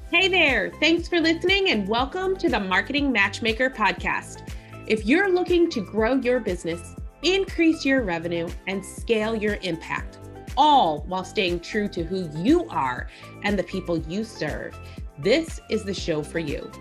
Hey there, thanks for listening and welcome to the Marketing Matchmaker podcast. If you're looking to grow your business, increase your revenue, and scale your impact, all while staying true to who you are and the people you serve, this is the show for you.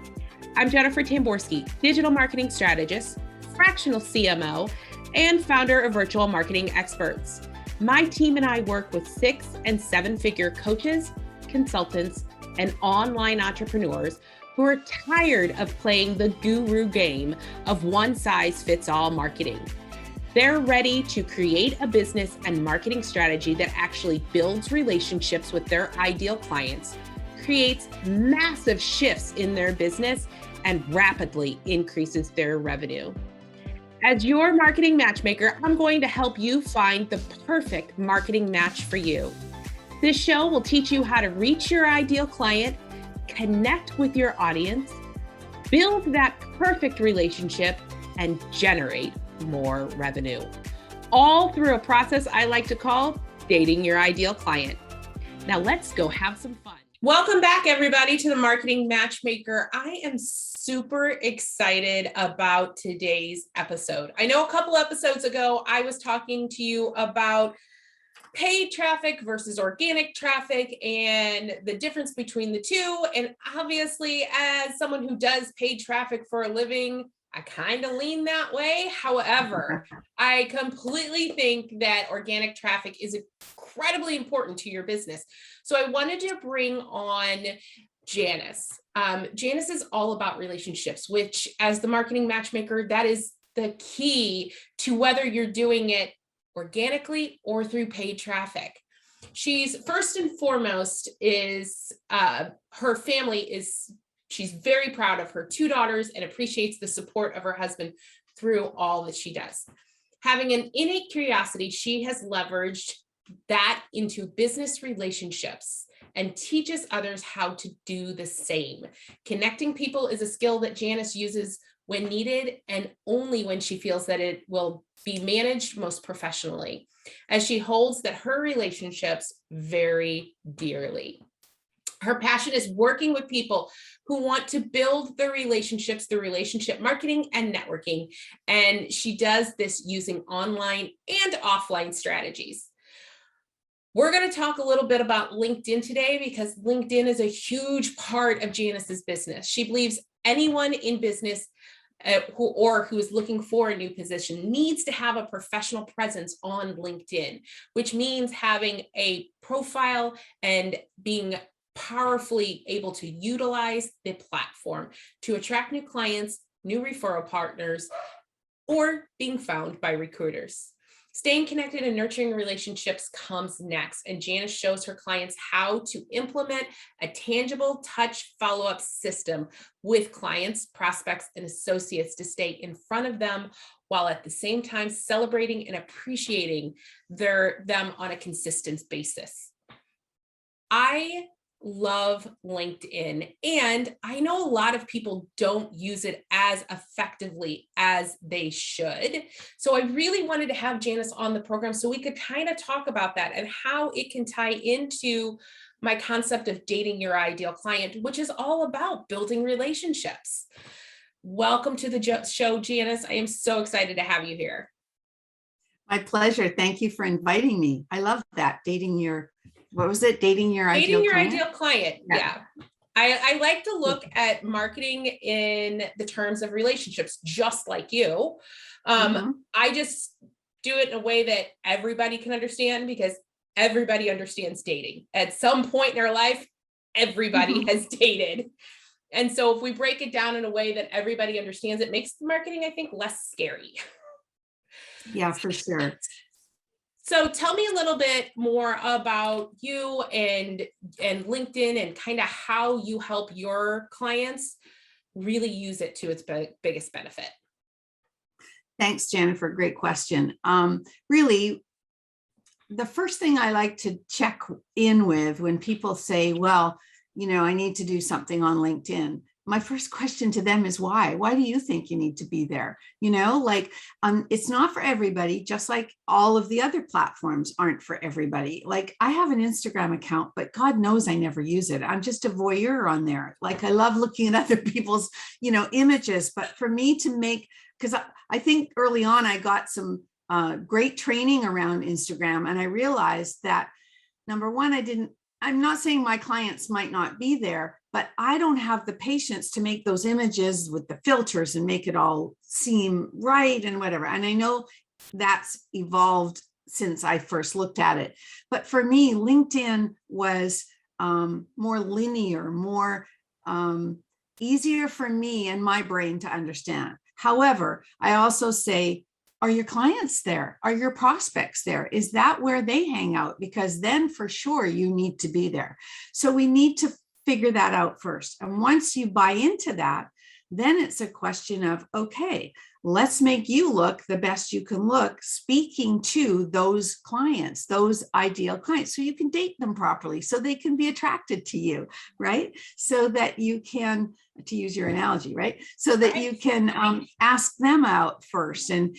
I'm Jennifer Tamborski, digital marketing strategist, fractional CMO, and founder of Virtual Marketing Experts. My team and I work with 6- and 7-figure coaches, consultants, and online entrepreneurs who are tired of playing the guru game of one-size-fits-all marketing. They're ready to create a business and marketing strategy that actually builds relationships with their ideal clients, creates massive shifts in their business, and rapidly increases their revenue. As your marketing matchmaker, I'm going to help you find the perfect marketing match for you. This show will teach you how to reach your ideal client, connect with your audience, build that perfect relationship, and generate more revenue. All through a process I like to call dating your ideal client. Now let's go have some fun. Welcome back, everybody, to the Marketing Matchmaker. I am super excited about today's episode. I know a couple episodes ago, I was talking to you about paid traffic versus organic traffic and the difference between the two. And obviously, as someone who does paid traffic for a living, I kind of lean that way. However, I completely think that organic traffic is incredibly important to your business. So I wanted to bring on Janice. Janice is all about relationships, which as the marketing matchmaker, that is the key to whether you're doing it organically or through paid traffic. She's first and foremost is her family is, she's very proud of her 2 daughters and appreciates the support of her husband through all that she does. Having an innate curiosity, she has leveraged that into business relationships and teaches others how to do the same. Connecting people is a skill that Janice uses when needed and only when she feels that it will be managed most professionally, as she holds that her relationships very dearly. Her passion is working with people who want to build their relationships through relationship marketing and networking, and she does this using online and offline strategies. We're going to talk a little bit about LinkedIn today because LinkedIn is a huge part of Janice's business. She believes anyone in business who is looking for a new position needs to have a professional presence on LinkedIn, which means having a profile and being powerfully able to utilize the platform to attract new clients, new referral partners, or being found by recruiters. Staying connected and nurturing relationships comes next, and Janice shows her clients how to implement a tangible touch follow-up system with clients, prospects, and associates to stay in front of them while at the same time celebrating and appreciating them on a consistent basis. I love LinkedIn, and I know a lot of people don't use it as effectively as they should. So I really wanted to have Janice on the program so we could kind of talk about that and how it can tie into my concept of dating your ideal client, which is all about building relationships. Welcome to the show, Janice. I am so excited to have you here. My pleasure. Thank you for inviting me. I love that. Dating your ideal client. Yeah. I like to look at marketing in the terms of relationships, just like you. I just do it in a way that everybody can understand because everybody understands dating. At some point in their life, everybody has dated. And so if we break it down in a way that everybody understands, it makes the marketing, I think, less scary. Yeah, for sure. So tell me a little bit more about you and LinkedIn and kind of how you help your clients really use it to its biggest benefit. Thanks, Jennifer. Great question. Really, the first thing I like to check in with when people say, well, I need to do something on LinkedIn, my first question to them is why? Why do you think you need to be there? It's not for everybody, just like all of the other platforms aren't for everybody. Like I have an Instagram account, but God knows I never use it. I'm just a voyeur on there. Like I love looking at other people's, images, but for me to make, because I think early on I got some great training around Instagram, and I realized that number one, I'm not saying my clients might not be there, but I don't have the patience to make those images with the filters and make it all seem right and whatever. And I know that's evolved since I first looked at it. But for me, LinkedIn was more linear, more easier for me and my brain to understand. However, I also say, are your clients there? Are your prospects there? Is that where they hang out? Because then for sure you need to be there. So we need to figure that out first. And once you buy into that, then it's a question of, okay, let's make you look the best you can look, speaking to those clients, those ideal clients, so you can date them properly, so they can be attracted to you, right? So that you can, to use your analogy, right? So that you can ask them out first and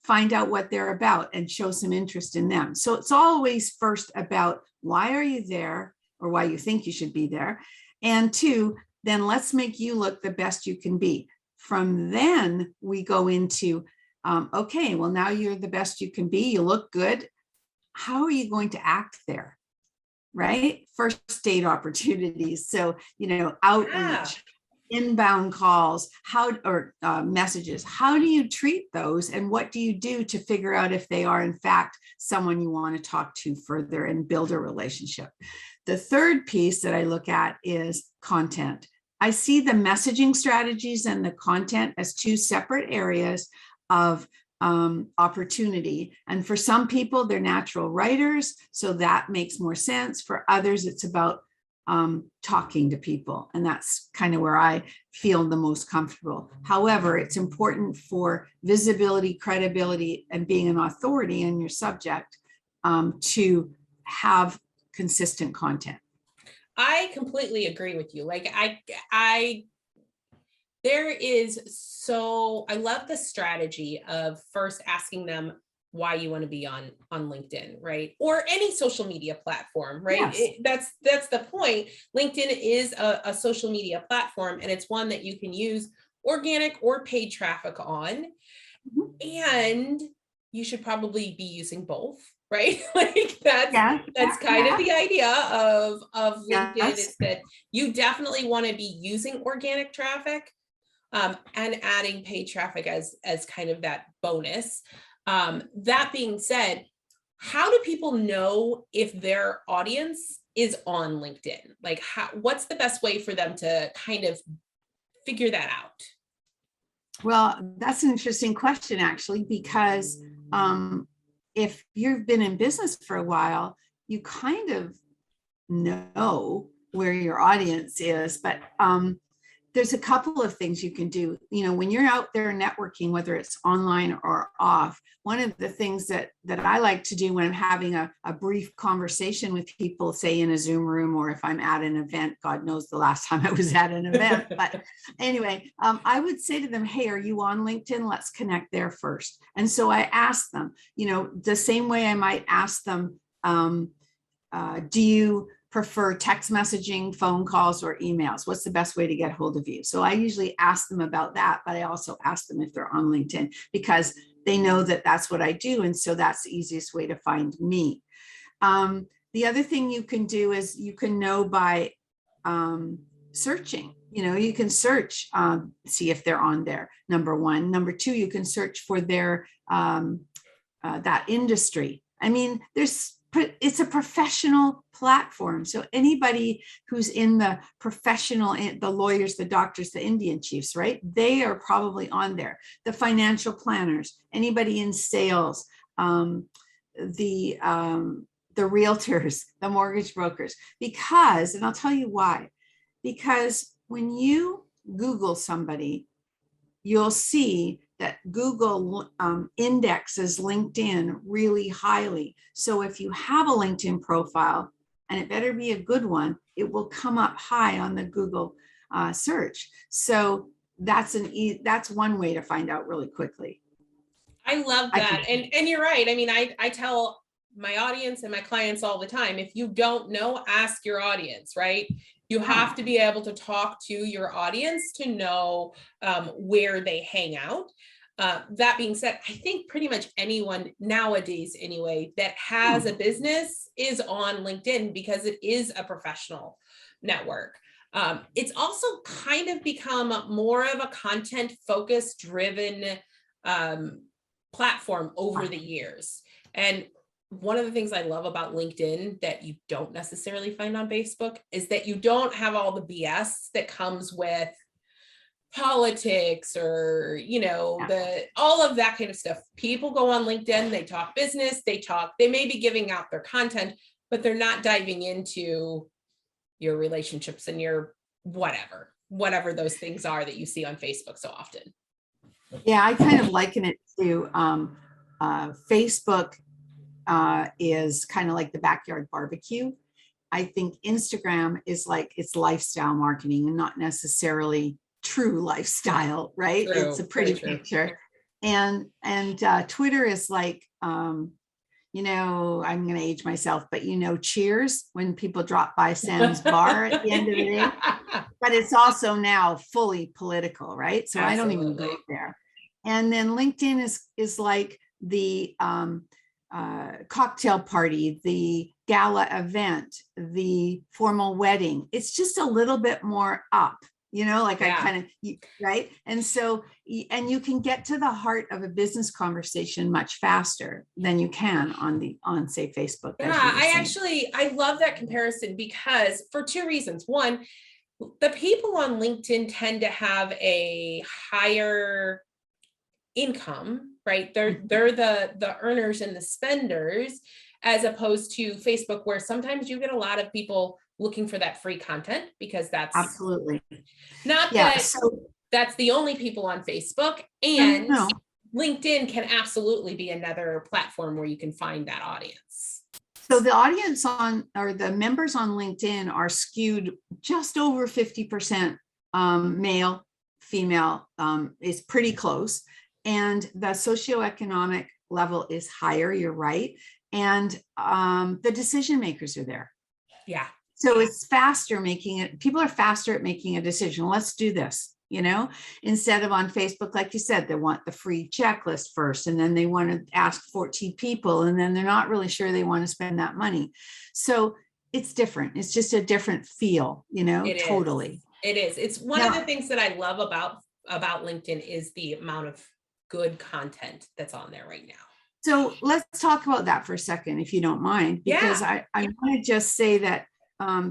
find out what they're about and show some interest in them. So it's always first about why are you there, or why you think you should be there. And two, then let's make you look the best you can be. From then we go into, okay, well, now you're the best you can be. You look good. How are you going to act there? Right? First date opportunities. So, outreach, inbound calls, messages. How do you treat those? And what do you do to figure out if they are in fact someone you want to talk to further and build a relationship? The third piece that I look at is content. I see the messaging strategies and the content as two separate areas of opportunity. And for some people, they're natural writers, so that makes more sense. For others, it's about talking to people. And that's kind of where I feel the most comfortable. However, it's important for visibility, credibility, and being an authority in your subject to have consistent content. I completely agree with you. Like I love the strategy of first asking them why you want to be on LinkedIn, right? Or any social media platform, right? Yes. That's the point. LinkedIn is a social media platform, and it's one that you can use organic or paid traffic on. Mm-hmm. And you should probably be using both, right? Like that's kind of the idea of LinkedIn, is that you definitely want to be using organic traffic and adding paid traffic as kind of that bonus. That being said, how do people know if their audience is on LinkedIn? Like what's the best way for them to kind of figure that out? Well, that's an interesting question, actually, because if you've been in business for a while, you kind of know where your audience is, but there's a couple of things you can do. When you're out there networking, whether it's online or off, one of the things that I like to do when I'm having a brief conversation with people, say in a Zoom room, or if I'm at an event, God knows the last time I was at an event. But anyway, I would say to them, hey, are you on LinkedIn? Let's connect there first. And so I ask them, the same way I might ask them, do you prefer text messaging, phone calls, or emails? What's the best way to get hold of you? So I usually ask them about that, but I also ask them if they're on LinkedIn, because they know that that's what I do. And so that's the easiest way to find me. The other thing you can do is you can know by searching. You can search, see if they're on there, number one. Number two, you can search for their that industry. I mean, it's a professional platform. So anybody who's in the professional, the lawyers, the doctors, the Indian chiefs, right? They are probably on there. The financial planners, anybody in sales, the realtors, the mortgage brokers, and I'll tell you why, because when you Google somebody, you'll see that Google indexes LinkedIn really highly. So if you have a LinkedIn profile, and it better be a good one, it will come up high on the Google search. So that's one way to find out really quickly. I love that. And you're right. I mean, I tell my audience and my clients all the time, if you don't know, ask your audience, right? You have to be able to talk to your audience to know where they hang out. That being said, I think pretty much anyone nowadays, anyway, that has a business is on LinkedIn because it is a professional network. It's also kind of become more of a content focused driven platform over the years. And one of the things I love about LinkedIn that you don't necessarily find on Facebook is that you don't have all the BS that comes with politics or, all of that kind of stuff. People go on LinkedIn, they talk business, they may be giving out their content, but they're not diving into your relationships and your whatever those things are that you see on Facebook so often. Yeah, I kind of liken it to Facebook is kind of like the backyard barbecue. I think Instagram is like it's lifestyle marketing and not necessarily true lifestyle, right? True, it's a pretty picture. And Twitter is like, I'm going to age myself, but Cheers, when people drop by Sam's bar at the end of the day, but it's also now fully political, right? So absolutely. I don't even go there. And then LinkedIn is like the cocktail party, the gala event, the formal wedding. It's just a little bit more up, I kind of, right. And so, and you can get to the heart of a business conversation much faster than you can on say Facebook. Yeah, I love that comparison because for two reasons. One, the people on LinkedIn tend to have a higher income, right? They're the earners and the spenders, as opposed to Facebook, where sometimes you get a lot of people looking for that free content because that's absolutely not that's the only people on Facebook. And LinkedIn can absolutely be another platform where you can find that audience. So the audience the members on LinkedIn are skewed just over 50% male, female, is pretty close. And the socioeconomic level is higher, you're right. And the decision makers are there. Yeah. So it's faster people are faster at making a decision. Let's do this, instead of on Facebook, like you said, they want the free checklist first, and then they want to ask 14 people, and then they're not really sure they want to spend that money. So it's different. It's just a different feel, totally. It is. It's one of the things that I love about LinkedIn is the amount of good content that's on there right now. So let's talk about that for a second, if you don't mind, because I want to just say that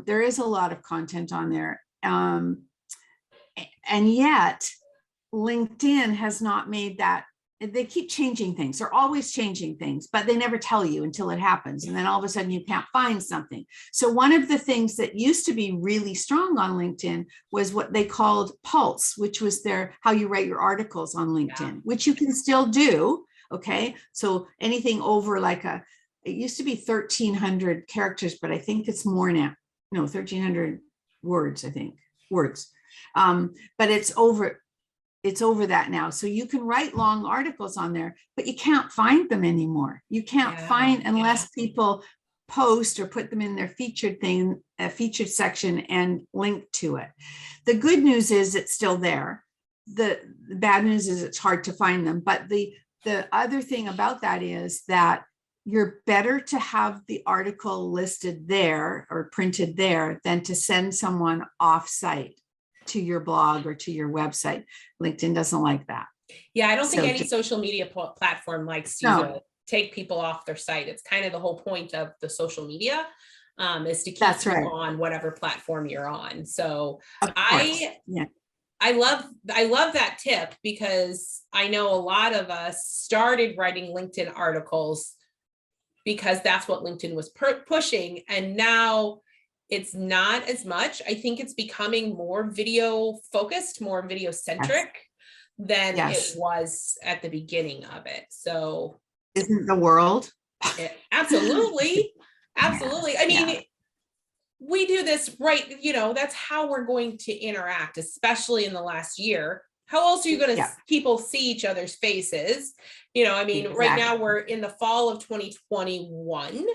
there is a lot of content on there. And yet LinkedIn has not made that. They keep changing things. They're always changing things, but they never tell you until it happens. And then all of a sudden you can't find something. So one of the things that used to be really strong on LinkedIn was what they called Pulse, which was how you write your articles on LinkedIn, which you can still do. Okay. So anything over it used to be 1,300 characters, but I think it's more now. No, 1,300 words, I think. Words. But it's over that now. So you can write long articles on there, but you can't find them anymore. You can't find unless people post or put them in their featured section and link to it. The good news is it's still there. The bad news is it's hard to find them. But the other thing about that is that you're better to have the article listed there or printed there than to send someone off-site to your blog or to your website. LinkedIn doesn't like that. Yeah, I don't think any social media platform likes to take people off their site. It's kind of the whole point of the social media is to keep you on whatever platform you're on. So I love that tip because I know a lot of us started writing LinkedIn articles because that's what LinkedIn was pushing. And now it's not as much. I think it's becoming more video focused, more video centric than it was at the beginning of it. So isn't the world? Absolutely. Absolutely. I mean, we do this right, that's how we're going to interact, especially in the last year. How else are you going to people see each other's faces? I mean, right now we're in the fall of 2021.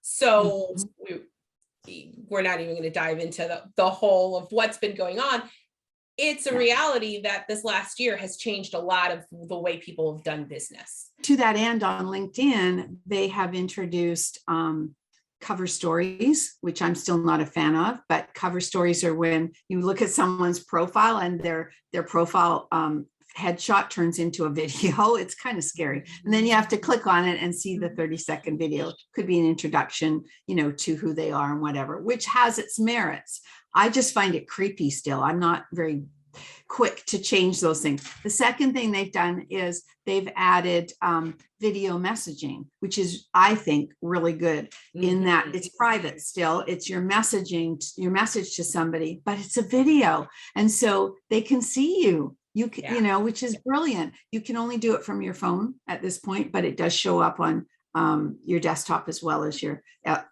So we're not even going to dive into the whole of what's been going on. It's a reality that this last year has changed a lot of the way people have done business. To that end, on LinkedIn, they have introduced cover stories, which I'm still not a fan of, but cover stories are when you look at someone's profile and their profile headshot turns into a video. It's kind of scary. And then you have to click on it and see the 30-second video. Could be an introduction, to who they are and whatever, which has its merits. I just find it creepy still. I'm not very quick to change those things. The second thing they've done is they've added video messaging, which is, I think, really good in that it's private still. It's your message to somebody, but it's a video. And so they can see you. You can, which is brilliant. You can only do it from your phone at this point, but it does show up on your desktop as well as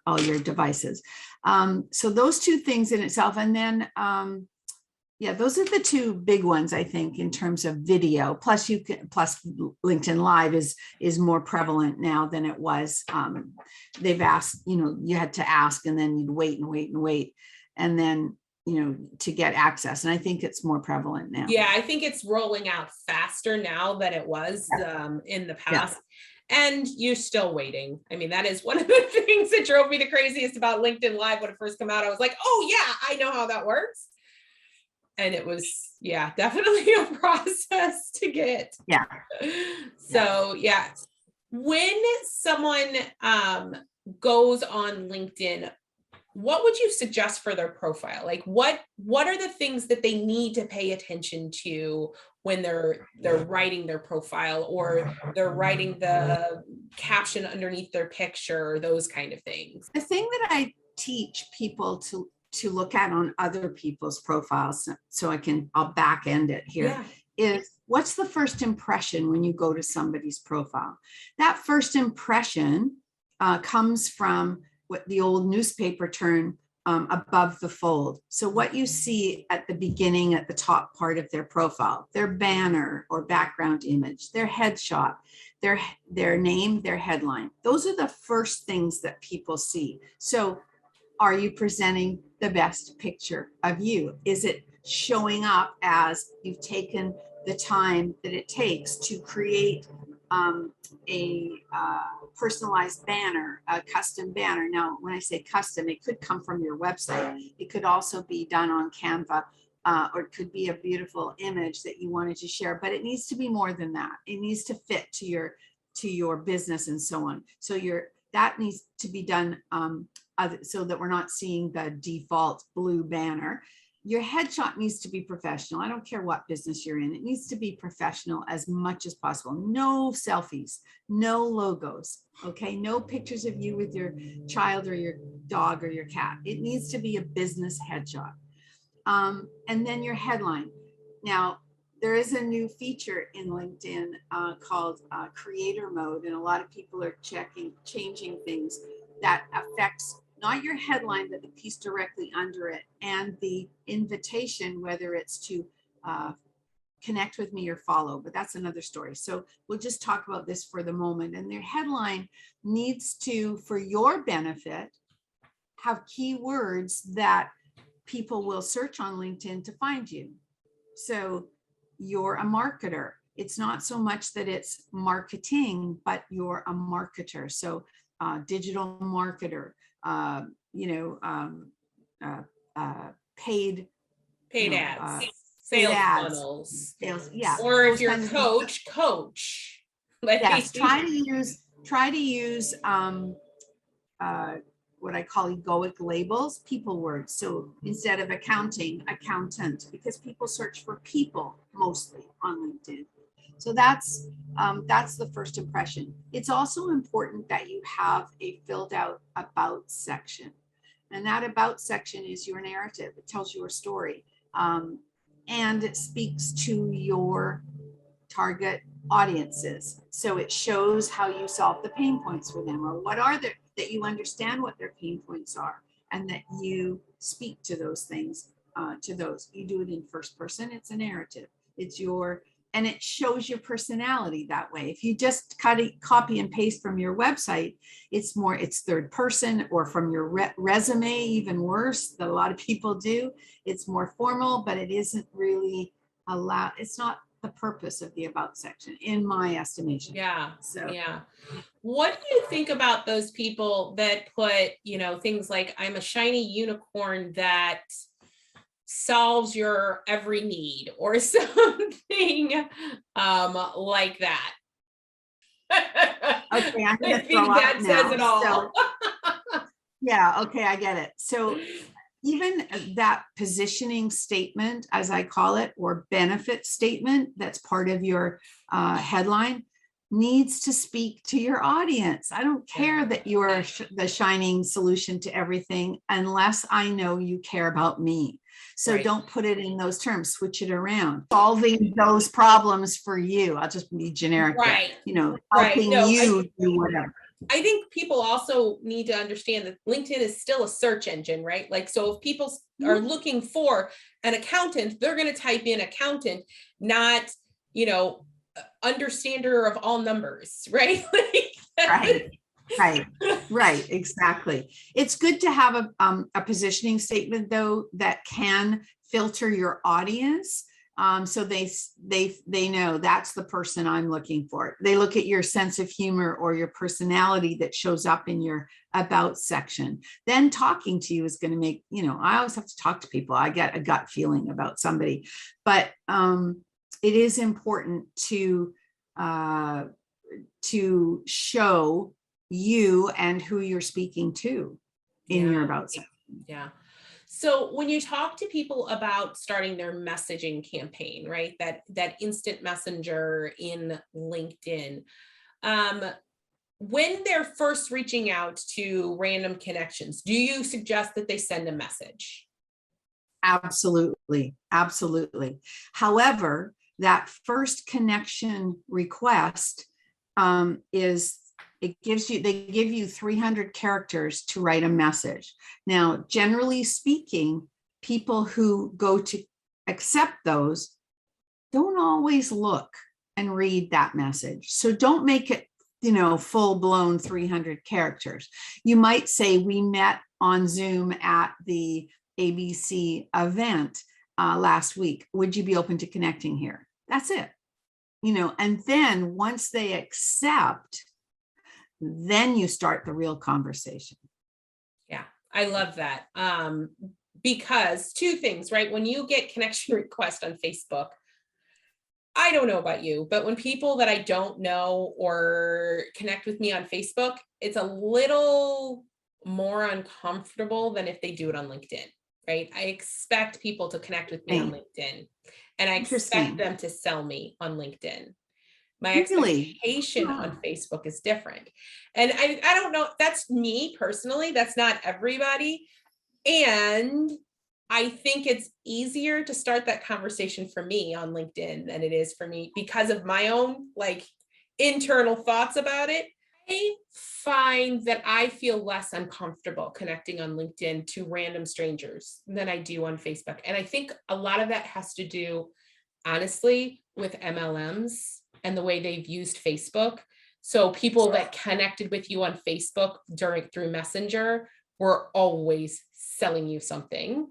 all your devices. So those two things in itself. And then, those are the two big ones, I think, in terms of video. Plus LinkedIn Live is more prevalent now than it was. They've asked, you had to ask and then you'd wait and wait and wait. And then, to get access. And I think it's more prevalent now. Yeah, I think it's rolling out faster now than it was in the past. And you're still waiting. I mean, that is one of the things that drove me the craziest about LinkedIn Live when it first came out. I was like, oh yeah, I know how that works. And it was, definitely a process to get. Yeah. So when someone goes on LinkedIn, what would you suggest for their profile? Like what are the things that they need to pay attention to when they're writing their profile or they're writing the caption underneath their picture, those kind of things? The thing that I teach people to look at on other people's profiles, so I'll back end it here, is what's the first impression when you go to somebody's profile? That first impression comes from what the old newspaper term above the fold. So what you see at the beginning, at the top part of their profile, their banner or background image, their headshot, their name, their headline. Those are the first things that people see. So are you presenting the best picture of you? Is it showing up as you've taken the time that it takes to create a personalized banner, a custom banner? Now, when I say custom, it could come from your website. It could also be done on Canva, or it could be a beautiful image that you wanted to share, but it needs to be more than that. It needs to fit to your business and so on. So that needs to be done so that we're not seeing the default blue banner. Your headshot needs to be professional. I don't care what business you're in. It needs to be professional as much as possible. No selfies, no logos, okay? No pictures of you with your child or your dog or your cat. It needs to be a business headshot. And then your headline. Now, there is a new feature in LinkedIn called creator mode, and a lot of people are changing things that affects not your headline, but the piece directly under it and the invitation, whether it's to connect with me or follow, but that's another story. So we'll just talk about this for the moment. And their headline needs to, for your benefit, have keywords that people will search on LinkedIn to find you. So you're a marketer. It's not so much that it's marketing, but you're a marketer. So digital marketer, paid ads, sales funnels, or if you're a coach. Yes, try to use what I call egoic labels, people words. So instead of accounting, accountant, because people search for people mostly on LinkedIn. So that's the first impression. It's also important that you have a filled out about section. And that about section is your narrative. It tells your story. And it speaks to your target audiences. So it shows how you solve the pain points for them, or what are that you understand what their pain points are. and that you speak to those things, you do it in first person. It's a narrative. It's your, and it shows your personality that way. If you just copy and paste from your website, it's third person, or from your resume, even worse, that a lot of people do. It's more formal, but it isn't really allowed. It's not the purpose of the about section, in my estimation. Yeah. So yeah. What do you think about those people that put, things like, I'm a shiny unicorn that solves your every need, or something like that? okay, I'm I gonna think throw that up says now. it all. So, yeah, okay, I get it. So even that positioning statement, as I call it, or benefit statement, that's part of your headline, needs to speak to your audience. I don't care that you're the shining solution to everything, unless I know you care about me. So Right. don't put it in those terms, switch it around. Solving those problems for you. I'll just be generic. Right. Helping you do whatever. I think people also need to understand that LinkedIn is still a search engine, right? Like, so if people are looking for an accountant, they're going to type in accountant, not, understander of all numbers, right? Right, exactly. It's good to have a positioning statement, though, that can filter your audience. So they know that's the person I'm looking for. They look at your sense of humor or your personality that shows up in your about section. Then talking to you is going to make, I always have to talk to people. I get a gut feeling about somebody, but it is important to show you and who you're speaking to in your about section. Yeah. So when you talk to people about starting their messaging campaign, right, that instant messenger in LinkedIn, when they're first reaching out to random connections, do you suggest that they send a message? Absolutely. However, that first connection request they give you 300 characters to write a message. Now, generally speaking, people who go to accept those don't always look and read that message. So don't make it, full blown 300 characters. You might say, we met on Zoom at the ABC event last week. Would you be open to connecting here? That's it. And then once they accept, then you start the real conversation. Yeah, I love that. Because two things, right? When you get connection request on Facebook, I don't know about you, but when people that I don't know or connect with me on Facebook, it's a little more uncomfortable than if they do it on LinkedIn, right? I expect people to connect with me on LinkedIn, and I expect them to sell me on LinkedIn. My expectation on Facebook is different. And I don't know, that's me personally, that's not everybody. And I think it's easier to start that conversation for me on LinkedIn than it is for me, because of my own internal thoughts about it. I find that I feel less uncomfortable connecting on LinkedIn to random strangers than I do on Facebook. And I think a lot of that has to do, honestly, with MLMs and the way they've used Facebook. So people that connected with you on Facebook through Messenger were always selling you something,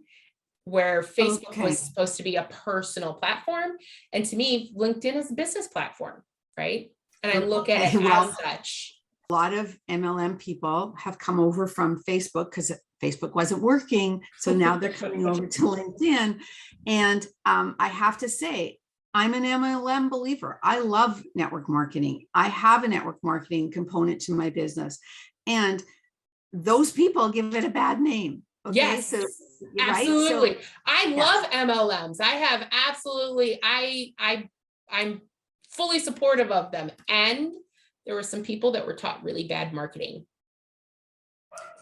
where Facebook was supposed to be a personal platform. And to me, LinkedIn is a business platform, right? And I look at it as such. A lot of MLM people have come over from Facebook because Facebook wasn't working. So now they're coming over to LinkedIn. And I have to say, I'm an MLM believer. I love network marketing. I have a network marketing component to my business. And those people give it a bad name. Okay. Yes, so, absolutely. Right? So, I love MLMs. I have absolutely, I'm fully supportive of them. And there were some people that were taught really bad marketing.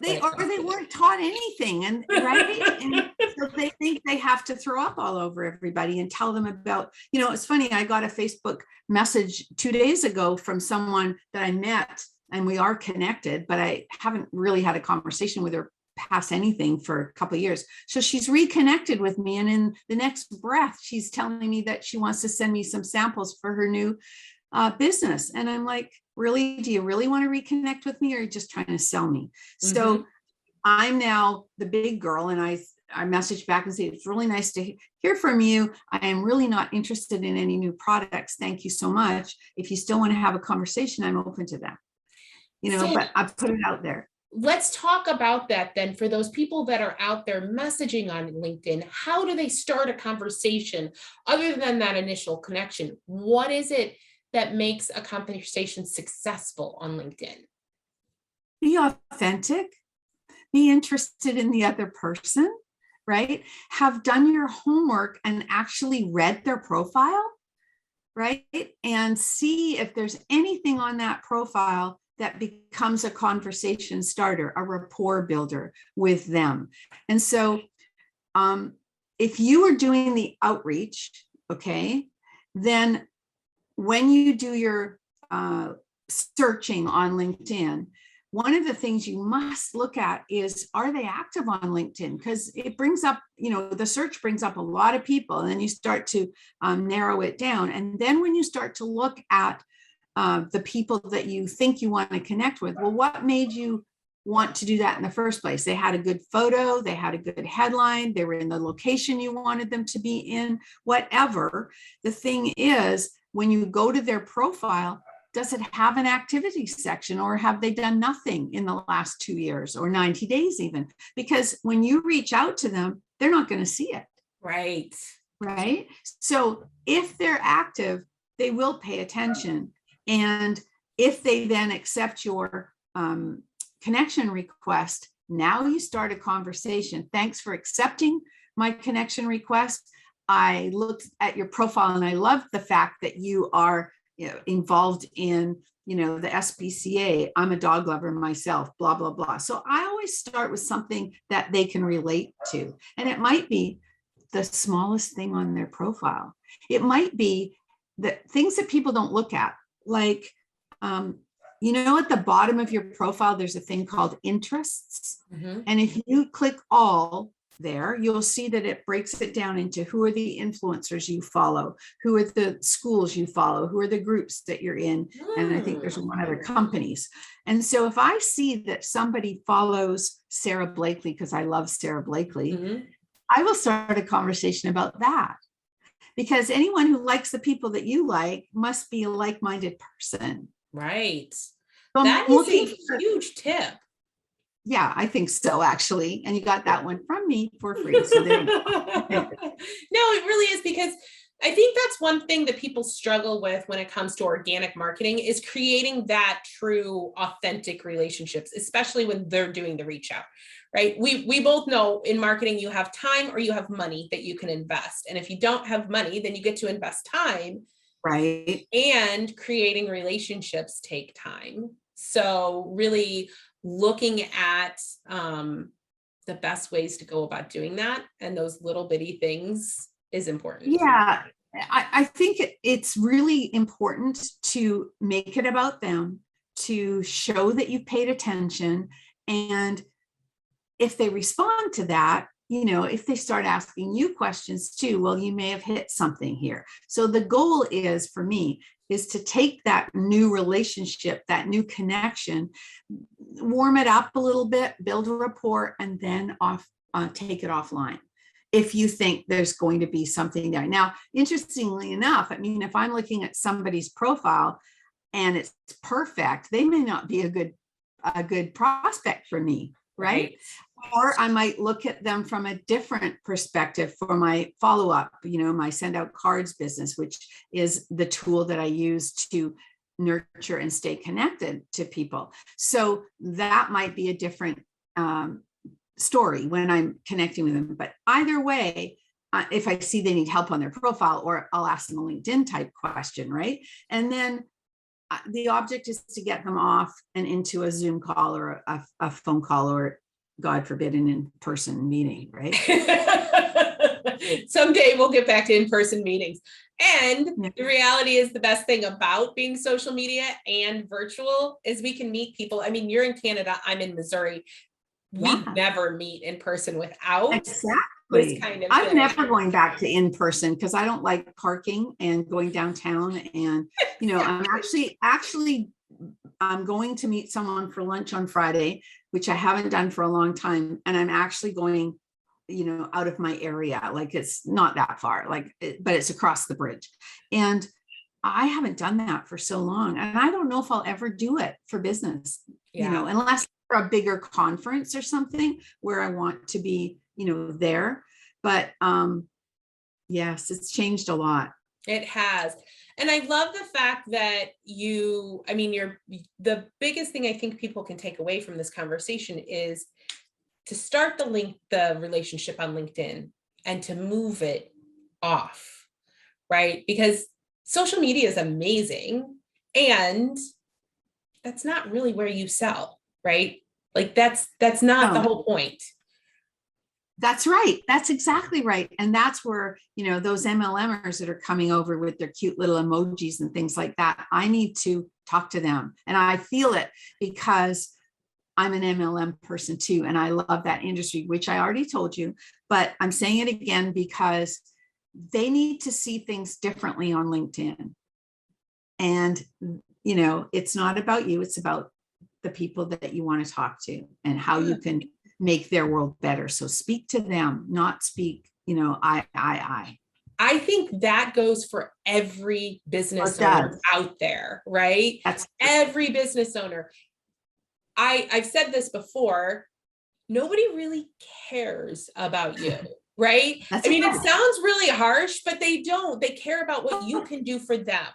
They weren't taught anything, and right. And so they think they have to throw up all over everybody and tell them about, it's funny. I got a Facebook message 2 days ago from someone that I met, and we are connected, but I haven't really had a conversation with her pass anything for a couple of years. So she's reconnected with me. And in the next breath, she's telling me that she wants to send me some samples for her new business. And I'm like, really, do you really want to reconnect with me, or are you just trying to sell me? Mm-hmm. So I'm now the big girl, and I message back and say, it's really nice to hear from you. I am really not interested in any new products. Thank you so much. If you still want to have a conversation, I'm open to that. But I put it out there. Let's talk about that then. For those people that are out there messaging on LinkedIn, how do they start a conversation other than that initial connection? What is it that makes a conversation successful on LinkedIn? Be authentic, be interested in the other person, right? Have done your homework and actually read their profile, right? And see if there's anything on that profile that becomes a conversation starter, a rapport builder with them. And so if you are doing the outreach, okay, then when you do your searching on LinkedIn, one of the things you must look at is, are they active on LinkedIn? Because it brings up, the search brings up a lot of people, and then you start to narrow it down. And then when you start to look at the people that you think you want to connect with, well, what made you want to do that in the first place? They had a good photo, they had a good headline, they were in the location you wanted them to be in, whatever. The thing is, when you go to their profile, does it have an activity section, or have they done nothing in the last 2 years or 90 days even? Because when you reach out to them, they're not going to see it. Right. Right. So if they're active, they will pay attention. And if they then accept your connection request, now you start a conversation. Thanks for accepting my connection request. I looked at your profile and I love the fact that you are involved in, the SPCA. I'm a dog lover myself, blah, blah, blah. So I always start with something that they can relate to. And it might be the smallest thing on their profile. It might be the things that people don't look at, like, at the bottom of your profile, there's a thing called interests. Mm-hmm. And if you click all there, you'll see that it breaks it down into who are the influencers you follow, who are the schools you follow, who are the groups that you're in. And I think there's one other companies. And so if I see that somebody follows Sarah Blakely, because I love Sarah Blakely, mm-hmm. I will start a conversation about that. Because anyone who likes the people that you like must be a like-minded person. Right. So that is a huge tip. Yeah, I think so, actually. And you got that one from me for free. So there you go. No, it really is, because I think that's one thing that people struggle with when it comes to organic marketing, is creating that true, authentic relationships, especially when they're doing the reach out, right? We both know in marketing, you have time or you have money that you can invest. And if you don't have money, then you get to invest time. Right. And creating relationships take time. So really looking at the best ways to go about doing that, and those little bitty things is important. Yeah, I think it's really important to make it about them, to show that you've paid attention. And if they respond to that, if they start asking you questions too, well, you may have hit something here. So the goal is, for me, is to take that new relationship, that new connection, warm it up a little bit, build a rapport, and then take it offline if you think there's going to be something there. Now, interestingly enough, if I'm looking at somebody's profile and it's perfect, they may not be a good prospect for me, right? Or I might look at them from a different perspective for my follow-up, my send out cards business, which is the tool that I use to nurture and stay connected to people. So that might be a different story when I'm connecting with them. But either way, if I see they need help on their profile, or I'll ask them a LinkedIn type question, right? And then the object is to get them off and into a Zoom call or a phone call, or God forbid, an in-person meeting, right? Someday we'll get back to in-person meetings. And the reality is, the best thing about being social media and virtual is we can meet people. You're in Canada, I'm in Missouri. we'd Yeah. never meet in person without this Exactly. kind of I'm thing. never going back to in person because I don't like parking and going downtown. And, I'm actually, I'm going to meet someone for lunch on Friday, which I haven't done for a long time. And I'm actually going, out of my area. Like it's not that far, but it's across the bridge. And I haven't done that for so long. And I don't know if I'll ever do it for business, Yeah. unless for a bigger conference or something where I want to be, there. But yes, it's changed a lot. It has. And I love the fact that the biggest thing I think people can take away from this conversation is to start the relationship on LinkedIn and to move it off, right? Because social media is amazing and that's not really where you sell, right? Like that's not the whole point. That's right. That's exactly right. And that's where, those MLMers that are coming over with their cute little emojis and things like that, I need to talk to them. And I feel it because I'm an MLM person too. And I love that industry, which I already told you, but I'm saying it again because they need to see things differently on LinkedIn. And, it's not about you. It's about the people that you want to talk to and how you can make their world better. So speak to them, not speak, I. I think that goes for every business owner out there, right? That's every business owner. I've said this before, nobody really cares about you, right? It sounds really harsh, but they don't. They care about what you can do for them.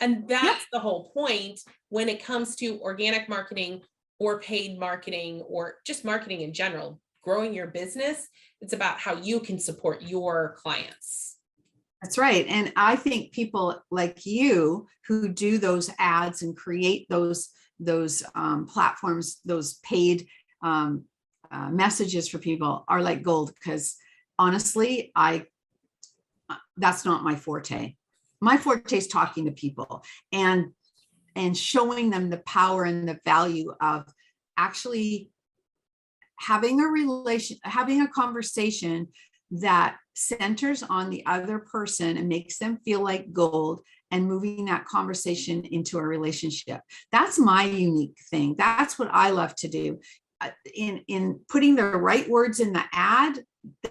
And that's the whole point when it comes to organic marketing or paid marketing or just marketing in general, growing your business. It's about how you can support your clients. That's right. And I think people like you who do those ads and create those platforms, those paid messages for people are like gold, because honestly, that's not my forte. My forte is talking to people and showing them the power and the value of actually having a conversation that centers on the other person and makes them feel like gold, and moving that conversation into a relationship. That's my unique thing. That's what I love to do. In putting the right words in the ad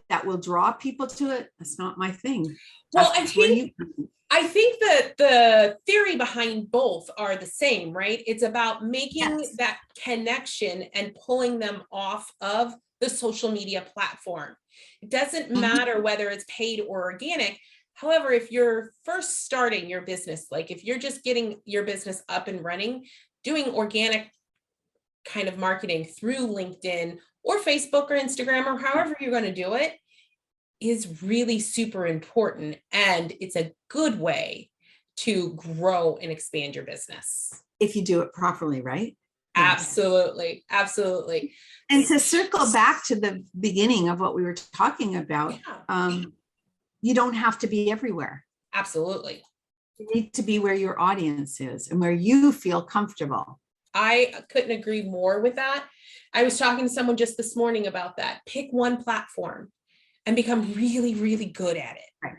that will draw people to it, that's not my thing. Well, I think that the theory behind both are the same, right? It's about making that connection and pulling them off of the social media platform. It doesn't matter whether it's paid or organic. However, if you're first starting your business, like if you're just getting your business up and running, doing organic kind of marketing through LinkedIn or Facebook or Instagram or however you're going to do it is really super important. And it's a good way to grow and expand your business. If you do it properly, right? Absolutely. Absolutely. And to circle back to the beginning of what we were talking about, you don't have to be everywhere. Absolutely. You need to be where your audience is and where you feel comfortable. I couldn't agree more with that. I was talking to someone just this morning about that. Pick one platform and become really, really good at it. Right.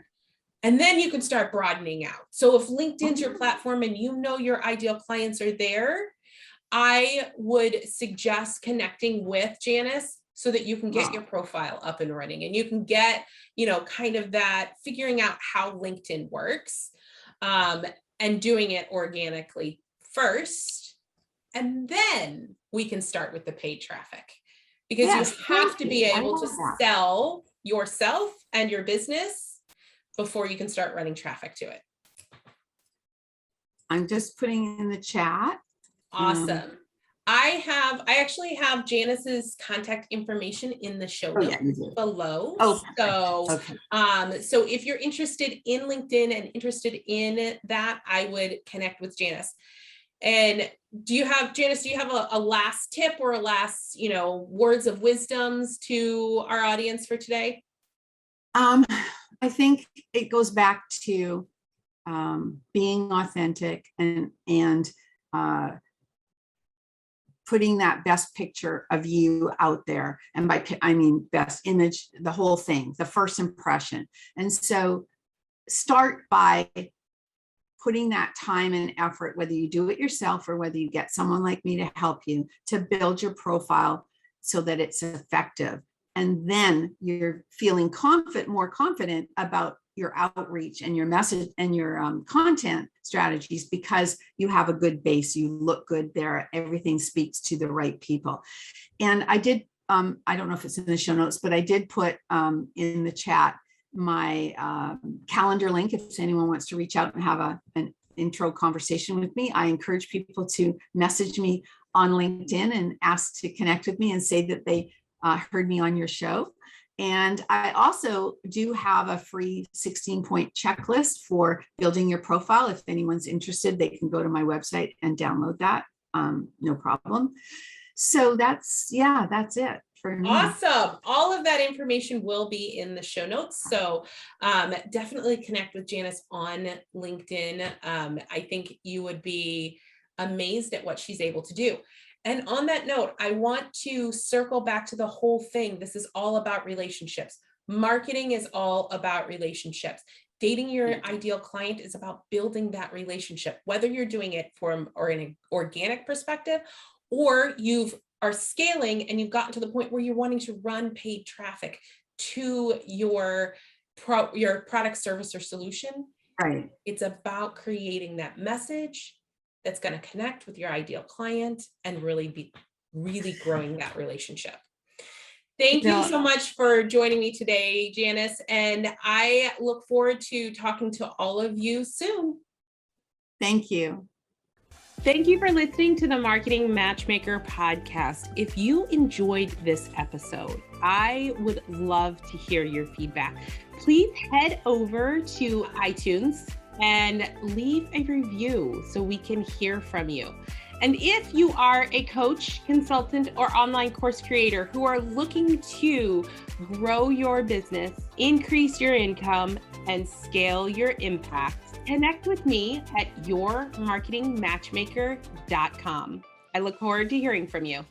And then you can start broadening out. So if LinkedIn's your platform and your ideal clients are there, I would suggest connecting with Janice so that you can get your profile up and running and you can get, kind of that figuring out how LinkedIn works, and doing it organically first. And then we can start with the paid traffic, because you have to be able to sell yourself and your business before you can start running traffic to it. I'm just putting in the chat. Awesome. I actually have Janice's contact information in the show notes below. So if you're interested in LinkedIn and interested in that, I would connect with Janice. And Janice, do you have a last tip or a last, words of wisdoms to our audience for today? I think it goes back to being authentic and putting that best picture of you out there. And I mean best image, the whole thing, the first impression. And so start by putting that time and effort, whether you do it yourself or whether you get someone like me to help you, to build your profile so that it's effective. And then you're feeling more confident about your outreach and your message and your content strategies, because you have a good base, you look good there, everything speaks to the right people. And I did, I don't know if it's in the show notes, but I did put in the chat my calendar link. If anyone wants to reach out and have an intro conversation with me, I encourage people to message me on LinkedIn and ask to connect with me and say that they heard me on your show. And I also do have a free 16-point checklist for building your profile. If anyone's interested, they can go to my website and download that. No problem. So that's it for me. Awesome. All of that information will be in the show notes. So definitely connect with Janice on LinkedIn. I think you would be amazed at what she's able to do. And on that note, I want to circle back to the whole thing. This is all about relationships. Marketing is all about relationships. Dating your ideal client is about building that relationship, whether you're doing it from an organic perspective, or you are scaling and you've gotten to the point where you're wanting to run paid traffic to your product, service, or solution. Right. It's about creating that message that's going to connect with your ideal client and really growing that relationship. Thank you so much for joining me today, Janice. And I look forward to talking to all of you soon. Thank you. Thank you for listening to the Marketing Matchmaker podcast. If you enjoyed this episode, I would love to hear your feedback. Please head over to iTunes and leave a review so we can hear from you. And if you are a coach, consultant, or online course creator who are looking to grow your business, increase your income, and scale your impact, connect with me at yourmarketingmatchmaker.com. I look forward to hearing from you.